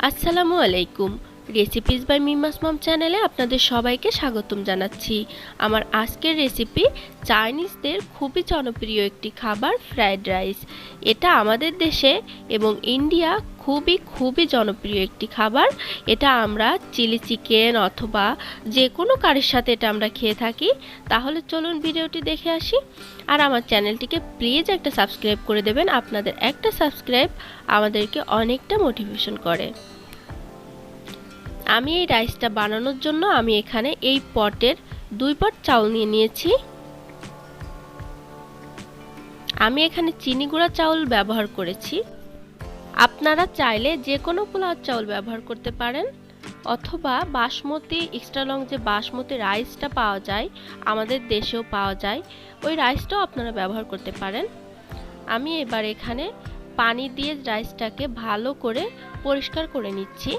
আসসালামু আলাইকুম। Recipes by মিমাস মম চ্যানেলে আপনাদের সবাইকে স্বাগতম জানাচ্ছি। আমার আজকের রেসিপি চাইনিজদের খুবই জনপ্রিয় একটি খাবার ফ্রাইড রাইস। এটা আমাদের দেশে এবং ইন্ডিয়া খুবই জনপ্রিয় একটি খাবার। এটা আমরা চিলি চিকেন অথবা যে কোনো কারির সাথে এটা আমরা খেয়ে থাকি। তাহলে চলুন ভিডিওটি দেখে আসি। আর আমার চ্যানেলটিকে প্লিজ একটা সাবস্ক্রাইব করে দেবেন। আপনাদের একটা সাবস্ক্রাইব আমাদেরকে অনেকটা মোটিভেশন করে। আমি এই রাইসটা বানানোর জন্য আমি এখানে এই পটের 2 পট চাউল নিয়ে নিয়েছি। আমি এখানে চিনি গুঁড়া চাউল ব্যবহার করেছি। আপনারা চাইলে যে কোনো পোলাও চাউল ব্যবহার করতে পারেন অথবা বাসমতি এক্সট্রা লং যে বাসমতি রাইসটা পাওয়া যায়, আমাদের দেশেও পাওয়া যায়, ওই রাইসটাও আপনারা ব্যবহার করতে পারেন। আমি এবার এখানে পানি দিয়ে রাইসটাকে ভালো করে পরিষ্কার করে নিচ্ছি।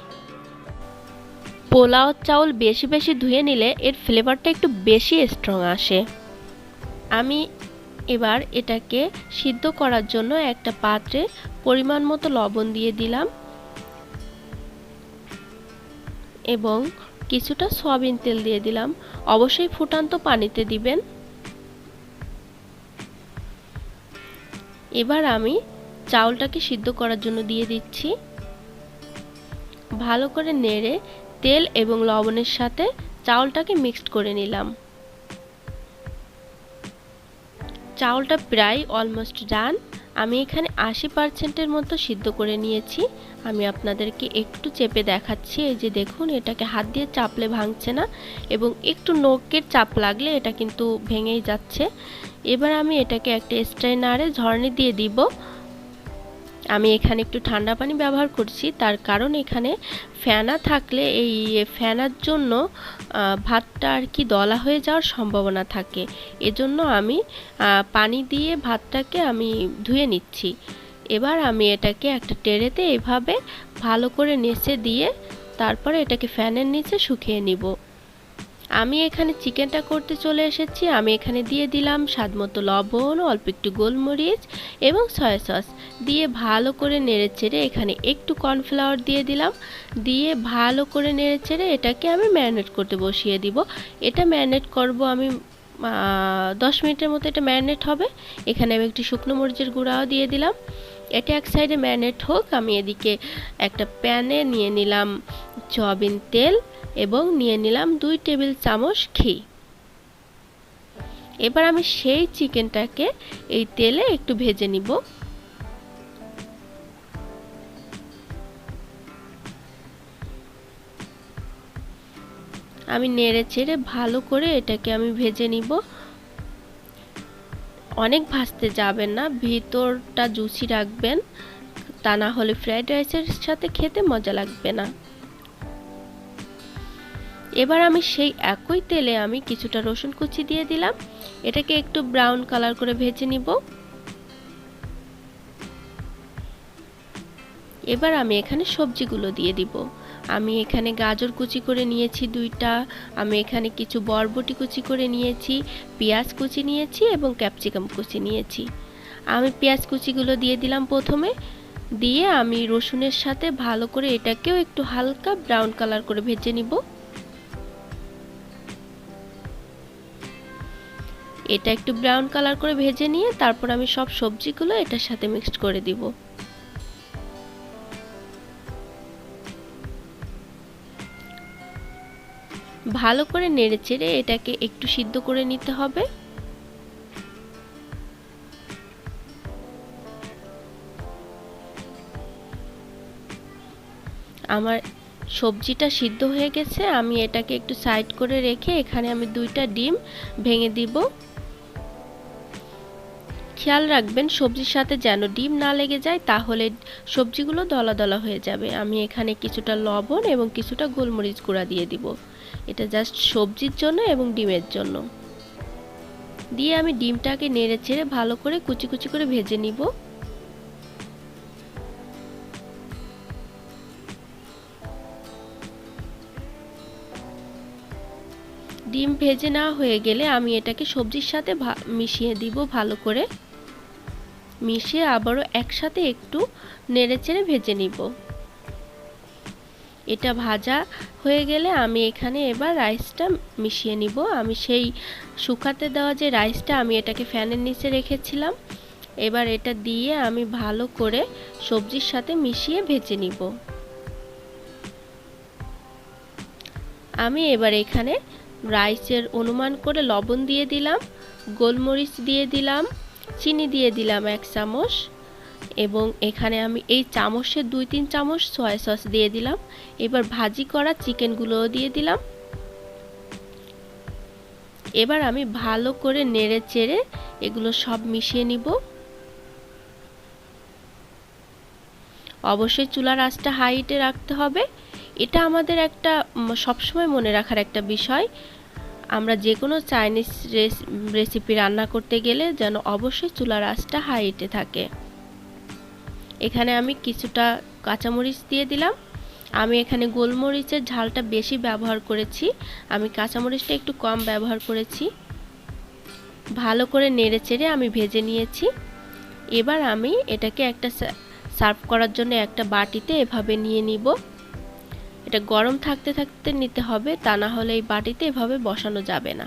পোলাও চাউল বেশি বেশি ধুয়ে নিলে এর ফ্লেভারটা একটু বেশি স্ট্রং আসে। আমি এবার এটাকে সিদ্ধ করার জন্য একটা পাত্রে পরিমাণ মতো লবণ দিয়ে দিলাম এবং কিছুটা সয়াবিন তেল দিয়ে দিলাম। অবশ্যই ফুটান্ত পানিতে দিবেন। এবার আমি চাউলটাকে সিদ্ধ করার জন্য দিয়ে দিচ্ছি। ভালো করে নেড়ে তেল এবং লবণের সাথে চাউলটাকে মিক্সড করে নিলাম। চাউলটা প্রায় অলমোস্ট ডান। আমি এখানে 80% মতো সিদ্ধ করে নিয়েছি। আমি আপনাদেরকে একটু চেপে দেখাচ্ছি। এই যে দেখুন, এটাকে হাত দিয়ে চাপলে ভাঙছে না এবং একটু নখের চাপ লাগলে এটা কিন্তু ভেঙেই যাচ্ছে। এবার আমি এটাকে একটা স্ট্রেনারে ঝরনি দিয়ে দিব। আমি এখানে একটু ঠান্ডা পানি ব্যবহার করছি, তার কারণ এখানে ফেনা থাকলে এই ফেনার জন্য ভাতটা আর কি দলা হয়ে যাওয়ার সম্ভাবনা থাকে। এজন্য আমি পানি দিয়ে ভাতটাকে আমি ধুয়ে নিচ্ছি। এবার আমি এটাকে একটা টেরেতে এভাবে ভালো করে নেড়ে দিয়ে তারপরে এটাকে ফ্যানের নিচে শুকিয়ে নিব। আমি এখানে চিকেনটা করতে চলে এসেছি। আমি এখানে দিয়ে দিলাম স্বাদমতো লবণ, অল্প একটু গোলমরিচ এবং সয়া সস দিয়ে ভালো করে নেড়েচেড়ে এখানে একটু কর্নফ্লাওয়ার দিয়ে দিলাম। দিয়ে ভালো করে নেড়েচেড়ে এটাকে আমি ম্যারিনেট করতে বসিয়ে দিব। এটা ম্যারিনেট করব আমি 10 মিনিটের মতো এটা ম্যারিনেট হবে। এখানে আমি একটু শুকনো মরিচের গুঁড়াও দিয়ে দিলাম। এটা এক সাইডে ম্যারিনেট হোক, আমি এদিকে একটা প্যানে নিয়ে নিলাম সয়াবিন তেল এবং নিয়ে নিলাম 2 টেবিল চামচ ঘি। এবার আমি সেই চিকেনটাকে এই তেলে একটু ভেজে নিব। আমি নেড়ে চেড়ে ভালো করে এটাকে আমি ভেজে নিব। অনেক ভাজতে যাবেন না, ভিতরটা জুসি রাখবেন, তা না হলে ফ্রাইড রাইসের সাথে খেতে মজা লাগবে না। এবার আমি সেই একই তেলে আমি কিছুটা রসুন কুচি দিয়ে দিলাম। এটাকে একটু ব্রাউন কালার করে ভেজে নিব। এবার আমি এখানে সবজিগুলো দিয়ে দিব। আমি এখানে গাজর কুচি করে নিয়েছি 2টা, আমি এখানে কিছু বরবটি কুচি করে নিয়েছি, পেঁয়াজ কুচি নিয়েছি এবং ক্যাপসিকাম কুচি নিয়েছি। আমি পেঁয়াজ কুচিগুলো দিয়ে দিলাম প্রথমে, দিয়ে আমি রসুনের সাথে ভালো করে এটাকেও একটু হালকা ব্রাউন কালার করে ভেজে নিব। এটা একটু ব্রাউন কালার করে ভেজে নিয়ে তারপর আমি সব সবজিগুলো এটার সাথে মিক্সড করে দিব। ভালো করে নেড়েচেড়ে এটাকে একটু সিদ্ধ করে নিতে হবে। আমার সবজিটা সিদ্ধ হয়ে গেছে। আমি এটাকে একটু সাইড করে রেখে এখানে আমি 2টা ডিম ভেঙে দিব। খেয়াল রাখবেন সবজির সাথে যেন ডিম না লেগে যায়, তাহলে সবজিগুলো দলা দলা হয়ে যাবে। আমি এখানে কিছুটা লবণ এবং কিছুটা গোলমরিচ গুঁড়া দিয়ে দিব। এটা জাস্ট সবজির জন্য এবং ডিমের জন্য। দিয়ে আমি ডিমটাকে নেড়ে চেড়ে ভালো করে কুচি কুচি করে ভেজে নিব। ডিম ভেজে না হয়ে গেলে আমি এটাকে সবজির সাথে মিশিয়ে দিব। ভালো করে মিশিয়ে আবারও একসাথে একটু নেড়েচেড়ে ভেজে নিব। এটা ভাজা হয়ে গেলে আমি এখানে এবার রাইসটা মিশিয়ে নিব। আমি সেই শুকাতে দেওয়া যে রাইসটা আমি এটাকে ফ্যানের নিচে রেখেছিলাম। এবার এটা দিয়ে আমি ভালো করে সবজির সাথে মিশিয়ে ভেজে নিব। আমি এবার এখানে রাইসের অনুমান করে লবণ দিয়ে দিলাম, গোলমরিচ দিয়ে দিলাম, চিনি দিয়ে দিলাম 1 চামচ, এবং এখানে আমি এই চামচের 2-3 চামচ সয়া সস দিয়ে দিলাম। এবার ভাজি করা চিকেনগুলোও দিয়ে দিলাম। এবার আমি ভালো করে নেড়ে চেড়ে এগুলো সব মিশিয়ে নিব। অবশ্যই চুলার আঁচটা হাইটে রাখতে হবে। এটা আমাদের একটা সবসময় মনে রাখার একটা বিষয়। আমরা যে কোনো চাইনিজ রেসিপি রান্না করতে গেলে যেন অবশ্যই চুলার আঁচটা হাইটে থাকে। এখানে আমি কিছুটা কাঁচামরিচ দিয়ে দিলাম। আমি এখানে গোলমরিচের ঝালটা বেশি ব্যবহার করেছি, আমি কাঁচামরিচটা একটু কম ব্যবহার করেছি। ভালো করে নেড়েচেড়ে আমি ভেজে নিয়েছি। এবার আমি এটাকে একটা সার্ভ করার জন্য একটা বাটিতে এভাবে নিয়ে নিব। এটা গরম থাকতে থাকতে নিতে হবে, তা না হলে এই বাটিতে এভাবে বসানো যাবে না।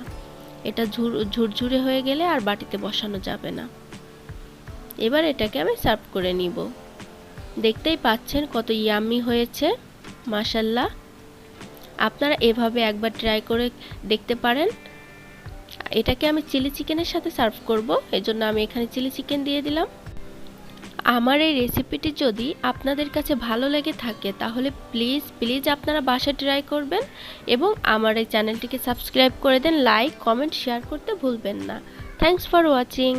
এটা ঝুরঝুরে হয়ে গেলে আর বাটিতে বসানো যাবে না। এবার এটাকে আমি সার্ভ করে নিব। দেখতেই পাচ্ছেন কত ইয়াম্মি হয়েছে, মাশাআল্লাহ। আপনারা এভাবে একবার ট্রাই করে দেখতে পারেন। এটাকে আমি চিলি চিকেনের সাথে সার্ভ করব, এজন্য আমি এখানে চিলি চিকেন দিয়ে দিলাম। আমার এই রেসিপিটি যদি আপনাদের কাছে ভালো লেগে থাকে তাহলে প্লিজ আপনারা বাসায় ট্রাই করবেন এবং আমার এই চ্যানেলটিকে সাবস্ক্রাইব করে দেন। লাইক, কমেন্ট, শেয়ার করতে ভুলবেন না। Thanks for watching.